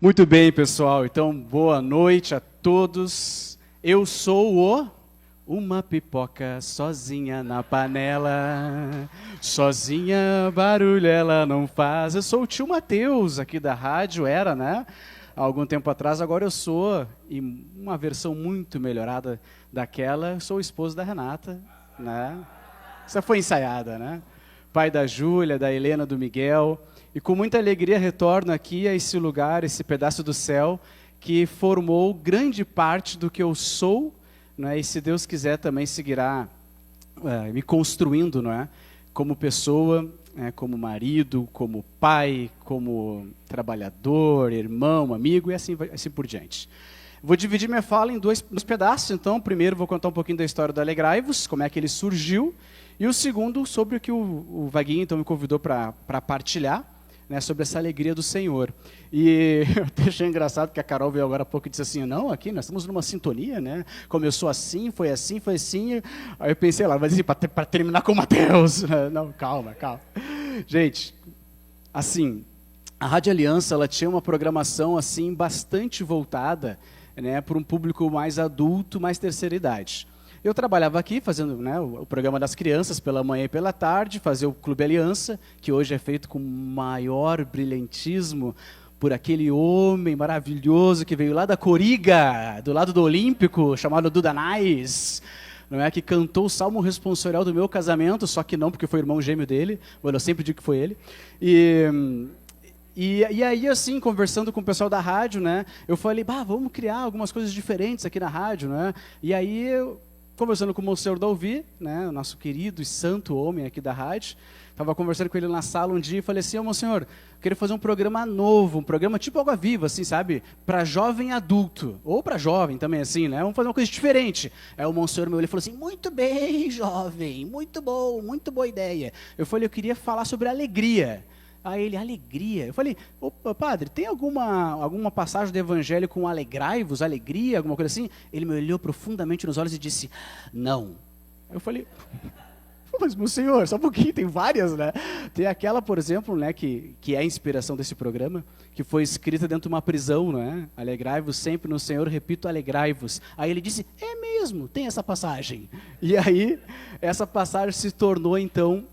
Muito bem, pessoal. Então, boa noite a todos. Eu sou uma pipoca sozinha na panela. Sozinha, barulho ela não faz. Eu sou o tio Matheus aqui da rádio, né? Há algum tempo atrás, agora eu sou, e uma versão muito melhorada daquela, sou o esposo da Renata, né? Essa foi ensaiada, né? Pai da Júlia, da Helena, do Miguel. E com muita alegria retorno aqui a esse lugar, esse pedaço do céu, que formou grande parte do que eu sou, né? E se Deus quiser também seguirá me construindo, não é? Como pessoa, como marido, como pai, como trabalhador, irmão, amigo e assim por diante. Vou dividir minha fala em dois pedaços, então. Primeiro vou contar um pouquinho da história do Alegrai-vos, como é que ele surgiu, e o segundo sobre o que o Vaguinho então me convidou para partilhar, né, sobre essa alegria do Senhor. E eu achei engraçado que a Carol veio agora há pouco e disse assim, não, aqui nós estamos numa sintonia, né? Começou assim, foi assim, foi assim. Aí eu pensei lá, mas assim, para terminar com o Matheus. Não, calma. Gente, assim, a Rádio Aliança, ela tinha uma programação assim bastante voltada, né, para um público mais adulto, mais terceira idade. Eu trabalhava aqui fazendo, né, o programa das crianças pela manhã e pela tarde, fazia o Clube Aliança, que hoje é feito com maior brilhantismo por aquele homem maravilhoso que veio lá da Coriga, do lado do Olímpico, chamado Duda Nais, não é, que cantou o salmo responsorial do meu casamento, só que não porque foi o irmão gêmeo dele, eu sempre digo que foi ele. E aí, assim, conversando com o pessoal da rádio, né, eu falei, vamos criar algumas coisas diferentes aqui na rádio, né? E aí, conversando com o Monsenhor Dalvi, né, o nosso querido e santo homem aqui da rádio, estava conversando com ele na sala um dia e falei assim, Monsenhor, eu queria fazer um programa novo, um programa tipo Água Viva, assim, sabe? Para jovem adulto, ou para jovem também, assim, né? Vamos fazer uma coisa diferente. Aí o Monsenhor meu, ele falou assim, muito bem, jovem, muito bom, muito boa ideia. Eu falei, eu queria falar sobre alegria. Aí ele, alegria. Eu falei, padre, tem alguma passagem do evangelho com alegrai-vos, alegria, alguma coisa assim? Ele me olhou profundamente nos olhos e disse, não. Eu falei, mas meu senhor, só um pouquinho, tem várias, né? Tem aquela, por exemplo, né, que é a inspiração desse programa, que foi escrita dentro de uma prisão, né? Alegrai-vos sempre no Senhor, repito, alegrai-vos. Aí ele disse, é mesmo, tem essa passagem. E aí, essa passagem se tornou, então,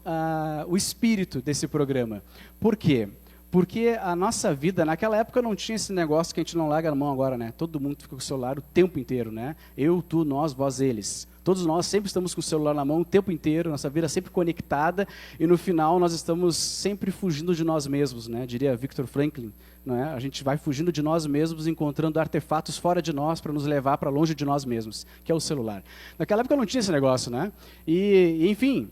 o espírito desse programa. Por quê? Porque a nossa vida, naquela época não tinha esse negócio que a gente não larga a mão agora, né? Todo mundo fica com o celular o tempo inteiro, né? Eu, tu, nós, vós, eles. Todos nós sempre estamos com o celular na mão o tempo inteiro, nossa vida sempre conectada, e no final nós estamos sempre fugindo de nós mesmos, né? Diria Viktor Franklin, não é? A gente vai fugindo de nós mesmos, encontrando artefatos fora de nós para nos levar para longe de nós mesmos, que é o celular. Naquela época não tinha esse negócio, né? Enfim,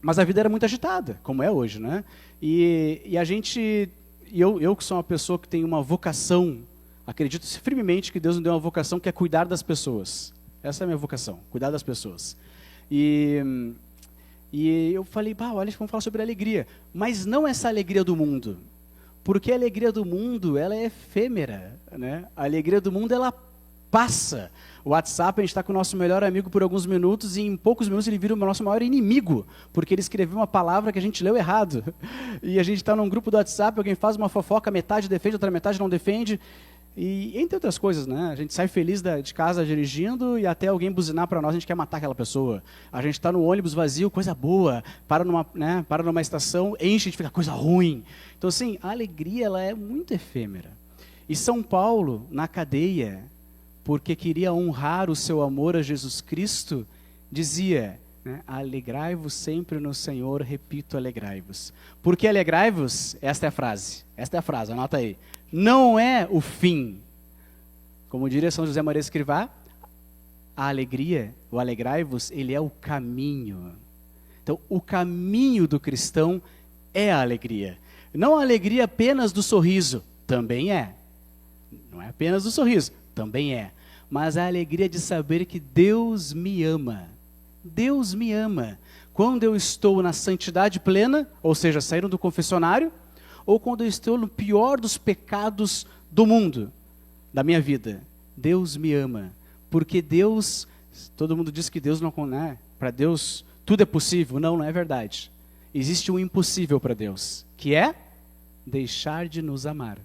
mas a vida era muito agitada, como é hoje, né? E a gente, eu que sou uma pessoa que tem uma vocação, acredito firmemente que Deus me deu uma vocação que é cuidar das pessoas. Essa é a minha vocação, cuidar das pessoas. E eu falei, olha, vamos falar sobre alegria. Mas não essa alegria do mundo. Porque a alegria do mundo, ela é efêmera, né? A alegria do mundo, ela passa. O WhatsApp, a gente está com o nosso melhor amigo por alguns minutos, e em poucos minutos ele vira o nosso maior inimigo, porque ele escreveu uma palavra que a gente leu errado. E a gente está num grupo do WhatsApp, alguém faz uma fofoca, metade defende, outra metade não defende. E entre outras coisas, né? A gente sai feliz de casa dirigindo e até alguém buzinar para nós, a gente quer matar aquela pessoa. A gente está no ônibus vazio, coisa boa, para numa estação, enche, a gente fica coisa ruim. Então, assim, a alegria, ela é muito efêmera. E São Paulo, na cadeia, porque queria honrar o seu amor a Jesus Cristo, dizia, né, alegrai-vos sempre no Senhor, repito, alegrai-vos. Por que alegrai-vos? Esta é a frase, anota aí. Não é o fim. Como diria São José Maria Escrivá, a alegria, o alegrai-vos, ele é o caminho. Então, o caminho do cristão é a alegria. Não a alegria apenas do sorriso, também é. Não é apenas do sorriso, também é. Mas a alegria de saber que Deus me ama. Deus me ama. Quando eu estou na santidade plena, ou seja, saindo do confessionário, ou quando eu estou no pior dos pecados do mundo, da minha vida. Deus me ama. Porque Deus, todo mundo diz que Deus não, né? Para Deus tudo é possível. Não, não é verdade. Existe um impossível para Deus, que é deixar de nos amar.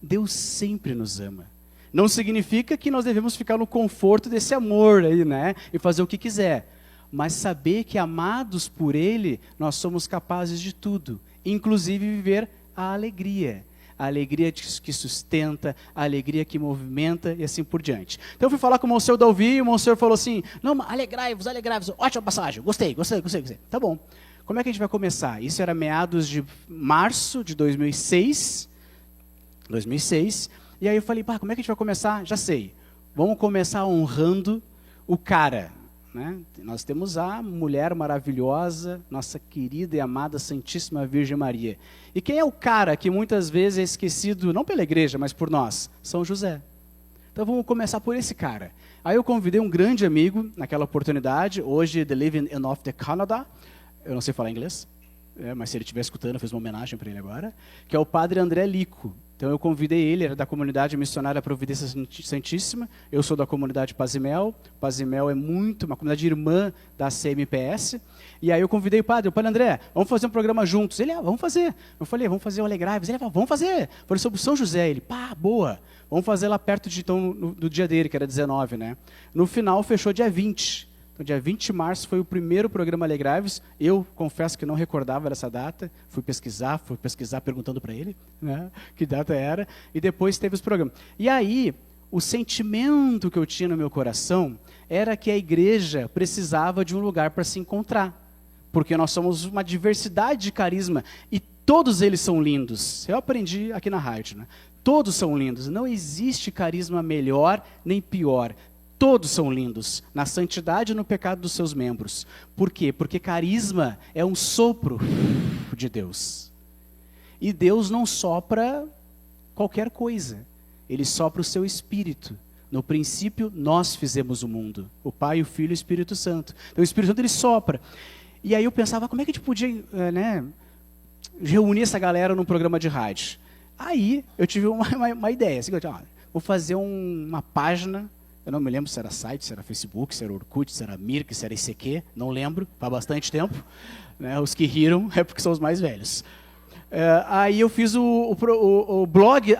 Deus sempre nos ama. Não significa que nós devemos ficar no conforto desse amor aí, né? E fazer o que quiser. Mas saber que amados por Ele, nós somos capazes de tudo. Inclusive viver a alegria. A alegria que sustenta, a alegria que movimenta e assim por diante. Então eu fui falar com o Monsenhor Dalvi e o Monsenhor falou assim, não, alegrai-vos, ótima passagem, gostei. Tá bom. Como é que a gente vai começar? Isso era meados de março de 2006. E aí eu falei, como é que a gente vai começar? Já sei. Vamos começar honrando o cara. Né? Nós temos a mulher maravilhosa, nossa querida e amada Santíssima Virgem Maria. E quem é o cara que muitas vezes é esquecido, não pela igreja, mas por nós? São José. Então vamos começar por esse cara. Aí eu convidei um grande amigo naquela oportunidade, hoje the living in of the Canada, eu não sei falar inglês, mas se ele estiver escutando, eu fiz uma homenagem para ele agora, que é o padre André Lico. Então eu convidei ele, era da comunidade missionária Providência Santíssima, eu sou da comunidade Pazimel é uma comunidade irmã da CMPS, e aí eu convidei o padre André, vamos fazer um programa juntos. Ele, vamos fazer. Eu falei, vamos fazer o Alegrai-vos. Ele, vamos fazer. Eu falei sobre São José. Ele, boa. Vamos fazer lá perto do dia dele, que era 19, né? No final, fechou dia 20. Então, dia 20 de março foi o primeiro programa Alegrai-vos. Eu confesso que não recordava dessa data. Fui pesquisar perguntando para ele, né, que data era. E depois teve os programas. E aí, o sentimento que eu tinha no meu coração era que a igreja precisava de um lugar para se encontrar. Porque nós somos uma diversidade de carisma. E todos eles são lindos. Eu aprendi aqui na rádio, né? Todos são lindos. Não existe carisma melhor nem pior. Todos são lindos, na santidade e no pecado dos seus membros. Por quê? Porque carisma é um sopro de Deus. E Deus não sopra qualquer coisa. Ele sopra o seu Espírito. No princípio, nós fizemos o mundo. O Pai, o Filho e o Espírito Santo. Então o Espírito Santo, ele sopra. E aí eu pensava, como é que a gente podia reunir essa galera num programa de rádio? Aí eu tive uma ideia. Assim, vou fazer uma página. Eu não me lembro se era site, se era Facebook, se era Orkut, se era Mirk, se era ICQ, não lembro, faz bastante tempo. Né? Os que riram é porque são os mais velhos. Aí eu fiz o blog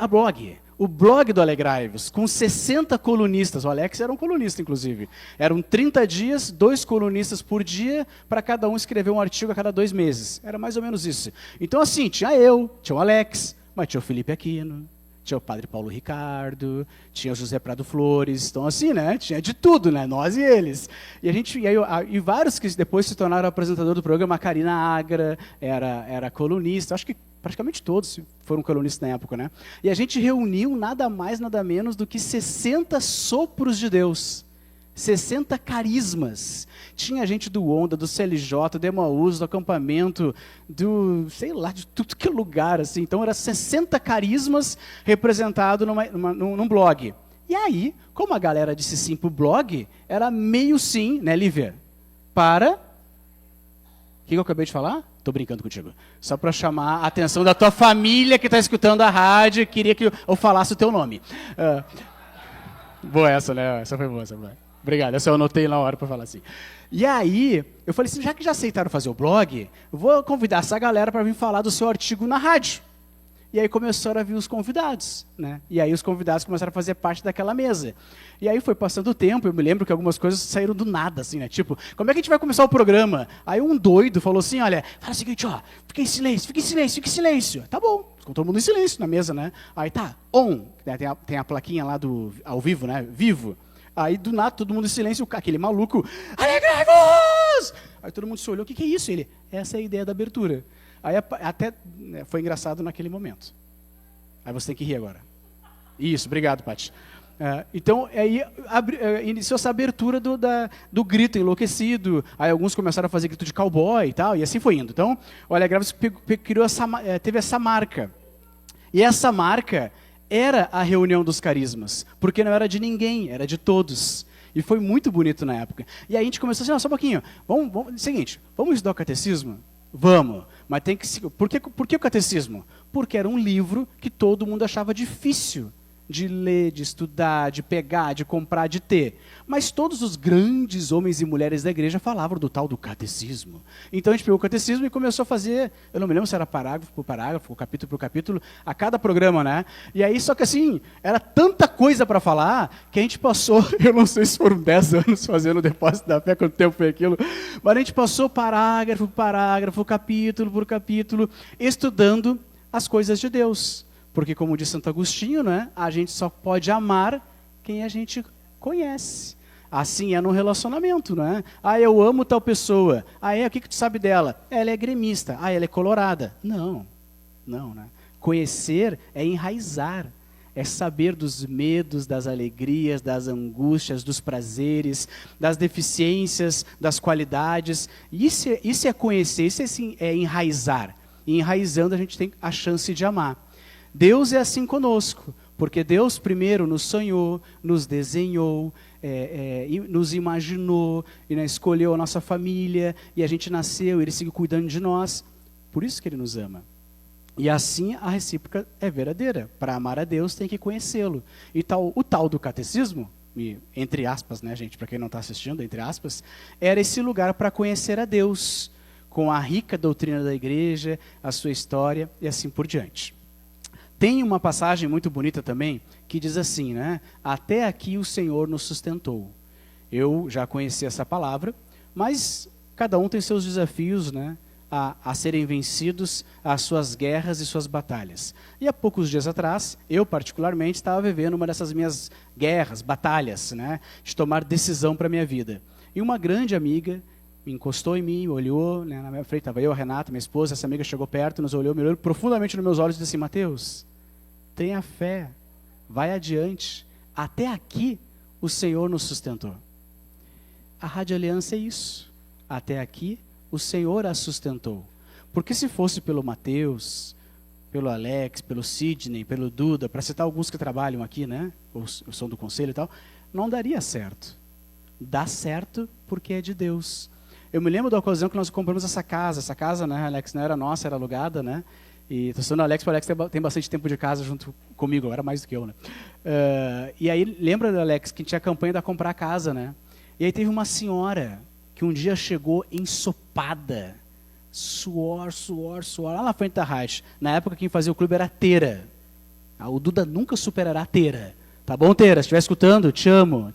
do Alegrai-vos, com 60 colunistas. O Alex era um colunista, inclusive. Eram 30 dias, 2 colunistas por dia, para cada um escrever um artigo a cada 2 meses. Era mais ou menos isso. Então, assim, tinha eu, tinha o Alex, mas tinha o Felipe Aquino, tinha o Padre Paulo Ricardo, tinha o José Prado Flores, então assim, né, tinha de tudo, né, nós e eles. E vários que depois se tornaram apresentador do programa, a Karina Agra era colunista, acho que praticamente todos foram colunistas na época, né. E a gente reuniu nada mais, nada menos do que 60 sopros de Deus. 60 carismas. Tinha gente do Onda, do CLJ, do Emaús, do acampamento, de tudo que é lugar, assim. Então, era 60 carismas representados num blog. E aí, como a galera disse sim pro blog, era meio sim, né, Lívia? O que eu acabei de falar? Tô brincando contigo. Só para chamar a atenção da tua família que está escutando a rádio, queria que eu falasse o teu nome. Boa essa, né? Essa foi boa. Obrigado, essa eu anotei na hora para falar assim. E aí, eu falei assim, já que já aceitaram fazer o blog, eu vou convidar essa galera para vir falar do seu artigo na rádio. E aí começaram a vir os convidados, né? E aí os convidados começaram a fazer parte daquela mesa. E aí foi passando o tempo, eu me lembro que algumas coisas saíram do nada, assim, né? Tipo, como é que a gente vai começar o programa? Aí um doido falou assim, olha, fala o seguinte, fica em silêncio. Tá bom, ficou todo mundo em silêncio na mesa, né? Aí tá, tem a plaquinha lá do ao vivo, né? Vivo. Aí, do nada, todo mundo em silêncio, aquele maluco, Alegrai-vos! Aí todo mundo se olhou, o que é isso? Ele, essa é a ideia da abertura. Aí até foi engraçado naquele momento. Aí você tem que rir agora. Isso, obrigado, Paty. Então, aí iniciou essa abertura do grito enlouquecido, aí alguns começaram a fazer grito de cowboy e tal, e assim foi indo. Então, o Alegrai-vos teve essa marca. E essa marca era a reunião dos carismas, porque não era de ninguém, era de todos. E foi muito bonito na época. E aí a gente começou assim, só um pouquinho, seguinte, vamos estudar o catecismo? Vamos, mas tem que... Por que o catecismo? Porque era um livro que todo mundo achava difícil de ler, de estudar, de pegar, de comprar, de ter. Mas todos os grandes homens e mulheres da igreja falavam do tal do catecismo. Então a gente pegou o catecismo e começou a fazer, eu não me lembro se era parágrafo por parágrafo, capítulo por capítulo, a cada programa, né? E aí, só que assim, era tanta coisa para falar, que a gente passou, eu não sei se foram 10 anos fazendo o depósito da fé, quanto tempo foi aquilo, mas a gente passou parágrafo por parágrafo, capítulo por capítulo, estudando as coisas de Deus. Porque, como diz Santo Agostinho, né, a gente só pode amar quem a gente conhece. Assim é no relacionamento, né? Ah, eu amo tal pessoa. Ah, o que tu sabe dela? Ela é gremista. Ah, ela é colorada. Não, né? Conhecer é enraizar. É saber dos medos, das alegrias, das angústias, dos prazeres, das deficiências, das qualidades. Isso é conhecer, isso é enraizar. E enraizando a gente tem a chance de amar. Deus é assim conosco, porque Deus primeiro nos sonhou, nos desenhou, nos imaginou, e escolheu a nossa família, e a gente nasceu, Ele seguiu cuidando de nós, por isso que Ele nos ama. E assim a recíproca é verdadeira. Para amar a Deus tem que conhecê-lo. E o tal do catecismo, entre aspas, né, gente, para quem não está assistindo, entre aspas, era esse lugar para conhecer a Deus, com a rica doutrina da igreja, a sua história e assim por diante. Tem uma passagem muito bonita também, que diz assim, né? Até aqui o Senhor nos sustentou. Eu já conheci essa palavra, mas cada um tem seus desafios, né? A serem vencidos, as suas guerras e suas batalhas. E há poucos dias atrás, eu particularmente estava vivendo uma dessas minhas guerras, batalhas, né? De tomar decisão para a minha vida. E uma grande amiga me encostou em mim, olhou, né, na minha frente, estava eu, a Renata, minha esposa, essa amiga chegou perto, nos olhou, me olhou profundamente nos meus olhos e disse assim, Mateus, tenha fé, vai adiante, até aqui o Senhor nos sustentou. A Rádio Aliança é isso, até aqui o Senhor a sustentou. Porque se fosse pelo Mateus, pelo Alex, pelo Sidney, pelo Duda, para citar alguns que trabalham aqui, né, ou são do conselho e tal, não daria certo. Dá certo porque é de Deus. Eu me lembro da ocasião que nós compramos essa casa, né, Alex, não era nossa, era alugada, né, e estou falando Alex, porque o Alex tem bastante tempo de casa junto comigo, era mais do que eu, né. E aí, lembra, Alex, que tinha a campanha da comprar a casa, né, e aí teve uma senhora que um dia chegou ensopada, suor, lá na frente da rádio. Na época quem fazia o clube era a Teira. O Duda nunca superará a Teira. Tá bom, Teira? Se estiver escutando, te amo.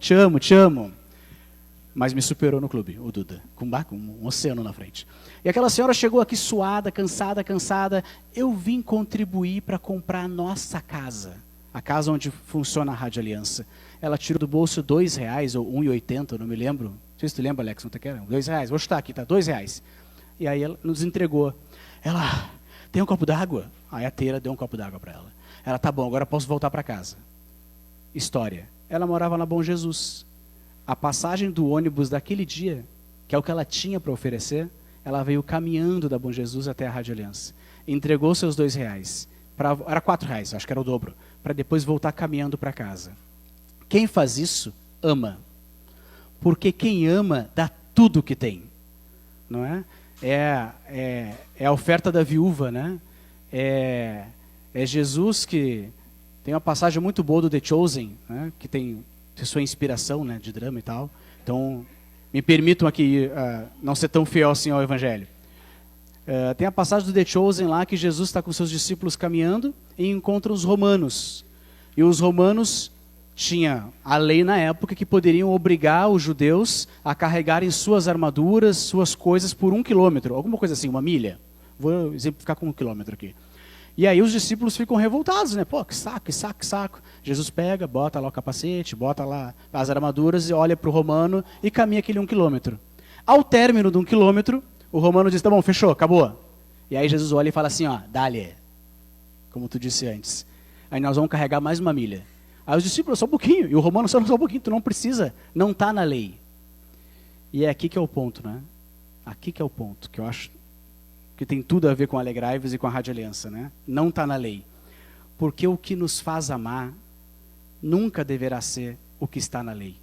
Mas me superou no clube, o Duda, com um oceano na frente. E aquela senhora chegou aqui suada, cansada. Eu vim contribuir para comprar a nossa casa. A casa onde funciona a Rádio Aliança. Ela tirou do bolso R$2 ou R$1,80, não me lembro. Não sei se tu lembra, Alex, não te quero? R$2, vou chutar aqui, tá? R$2. E aí ela nos entregou. Ela, tem um copo d'água? Aí a Teira deu um copo d'água para ela. Ela, tá bom, agora posso voltar para casa. História. Ela morava na Bom Jesus. A passagem do ônibus daquele dia, que é o que ela tinha para oferecer, ela veio caminhando da Bom Jesus até a Rádio Aliança. Entregou seus R$2. Era R$4, acho que era o dobro. Para depois voltar caminhando para casa. Quem faz isso, ama. Porque quem ama, dá tudo o que tem. Não é? É a oferta da viúva, né? É Jesus que... Tem uma passagem muito boa do The Chosen, né? Que tem sua inspiração, né? De drama e tal. Então, me permitam aqui não ser tão fiel assim ao Evangelho. Tem a passagem do The Chosen lá que Jesus está com seus discípulos caminhando e encontra os romanos. E os romanos... Tinha a lei na época que poderiam obrigar os judeus a carregarem suas armaduras, suas coisas por 1 quilômetro, alguma coisa assim, 1 milha. Vou exemplificar com 1 quilômetro aqui. E aí os discípulos ficam revoltados, né? Pô, que saco. Jesus pega, bota lá o capacete, bota lá as armaduras e olha para o romano e caminha aquele 1 quilômetro. Ao término de 1 quilômetro, o romano diz, tá bom, fechou, acabou. E aí Jesus olha e fala assim, ó, dá-lhe, como tu disse antes. Aí nós vamos carregar mais 1 milha. Aí os discípulos, só um pouquinho, e o romano só um pouquinho, tu não precisa, não está na lei. E é aqui que é o ponto, né? Aqui que é o ponto, que eu acho que tem tudo a ver com a Alegrai-vos e com a Rádio Aliança, né? Não está na lei. Porque o que nos faz amar nunca deverá ser o que está na lei.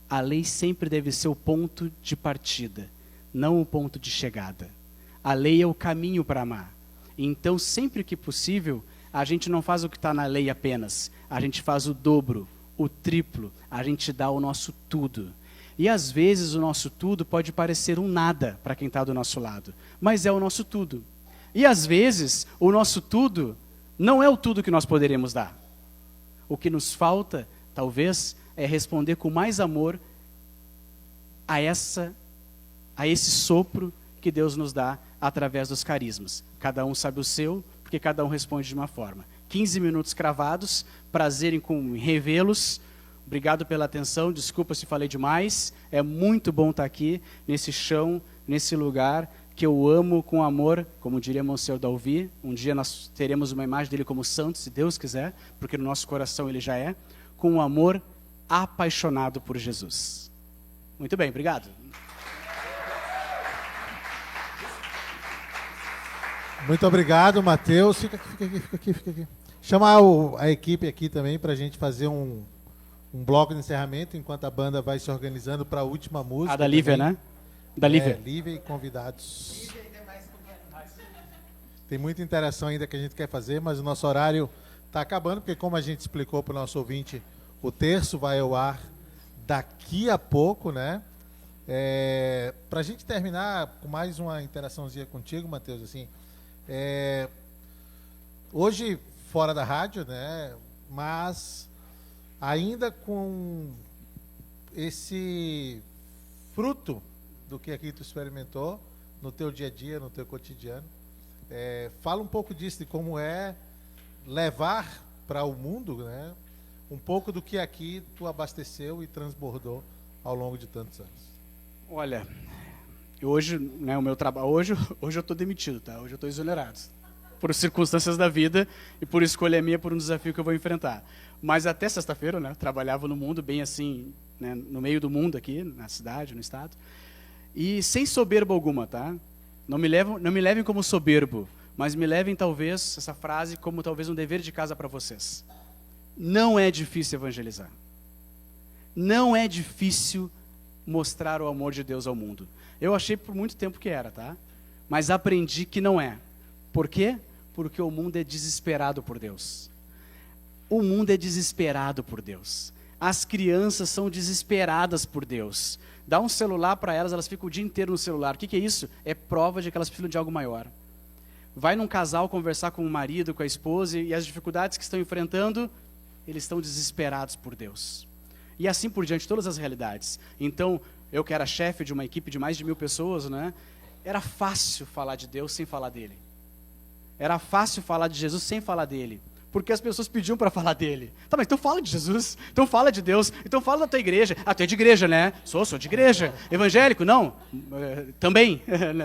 A lei sempre deve ser o ponto de partida, não o ponto de chegada. A lei é o caminho para amar. Então, sempre que possível, a gente não faz o que está na lei apenas, a gente faz o dobro, o triplo, a gente dá o nosso tudo. E às vezes o nosso tudo pode parecer um nada para quem está do nosso lado, mas é o nosso tudo. E às vezes o nosso tudo não é o tudo que nós poderemos dar. O que nos falta, talvez, é responder com mais amor a esse sopro que Deus nos dá através dos carismas. Cada um sabe o seu, porque cada um responde de uma forma. 15 minutos cravados, prazer em revê-los. Obrigado pela atenção, desculpa se falei demais. É muito bom estar aqui, nesse chão, nesse lugar que eu amo com amor, como diria Monsenhor Dalvi. Um dia nós teremos uma imagem dele como santo, se Deus quiser, porque no nosso coração ele já é, com um amor apaixonado por Jesus. Muito bem, obrigado. Muito obrigado, Mateus. Fica aqui. Chamar a equipe aqui também para a gente fazer um bloco de encerramento, enquanto a banda vai se organizando para a última música. A da Lívia, também. né? Da Lívia. Lívia e convidados. Tem muita interação ainda que a gente quer fazer, mas o nosso horário está acabando, porque como a gente explicou para o nosso ouvinte, o terço vai ao ar daqui a pouco, né? Para a gente terminar com mais uma interaçãozinha contigo, Mateus, assim, hoje fora da rádio, né? Mas ainda com esse fruto do que aqui tu experimentou no teu dia a dia, no teu cotidiano, fala um pouco disso, de como é levar para o mundo, né, um pouco do que aqui tu abasteceu e transbordou ao longo de tantos anos. Olha, hoje, né, o meu trabalho, hoje eu estou demitido, tá? Hoje eu estou exonerado, por circunstâncias da vida e por escolha minha, por um desafio que eu vou enfrentar. Mas até sexta-feira, né, eu trabalhava no mundo, bem assim, né, no meio do mundo aqui, na cidade, no estado, e sem soberba alguma, tá? Não me levem como soberbo, mas me levem talvez, essa frase, como talvez um dever de casa para vocês. Não é difícil evangelizar. Não é difícil mostrar o amor de Deus ao mundo. Eu achei por muito tempo que era, tá? Mas aprendi que não é. Por quê? Porque o mundo é desesperado por Deus. O mundo é desesperado por Deus. As crianças são desesperadas por Deus. Dá um celular para elas, elas ficam o dia inteiro no celular. O que é isso? É prova de que elas precisam de algo maior. Vai num casal conversar com o marido, com a esposa, e as dificuldades que estão enfrentando, eles estão desesperados por Deus. E assim por diante, todas as realidades. Então, eu que era chefe de uma equipe de mais de 1000 pessoas, né, era fácil falar de Deus sem falar dele. Era fácil falar de Jesus sem falar dele. Porque as pessoas pediam para falar dele. Tá, mas então fala de Jesus, então fala de Deus, então fala da tua igreja. Ah, tu é de igreja, né? Sou de igreja. Evangélico? Não. Também.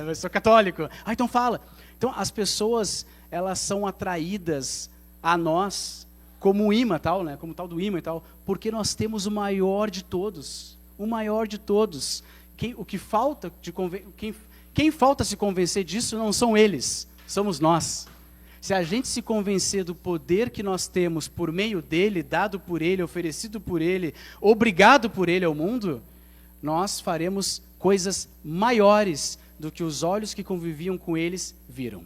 Eu sou católico. Ah, então fala. Então as pessoas, elas são atraídas a nós como um imã, tal, né? Como tal do imã e tal, porque nós temos o maior de todos. O maior de todos. Quem falta se convencer disso não são eles, somos nós. Se a gente se convencer do poder que nós temos por meio dele, dado por ele, oferecido por ele, obrigado por ele ao mundo, nós faremos coisas maiores do que os olhos que conviviam com eles viram.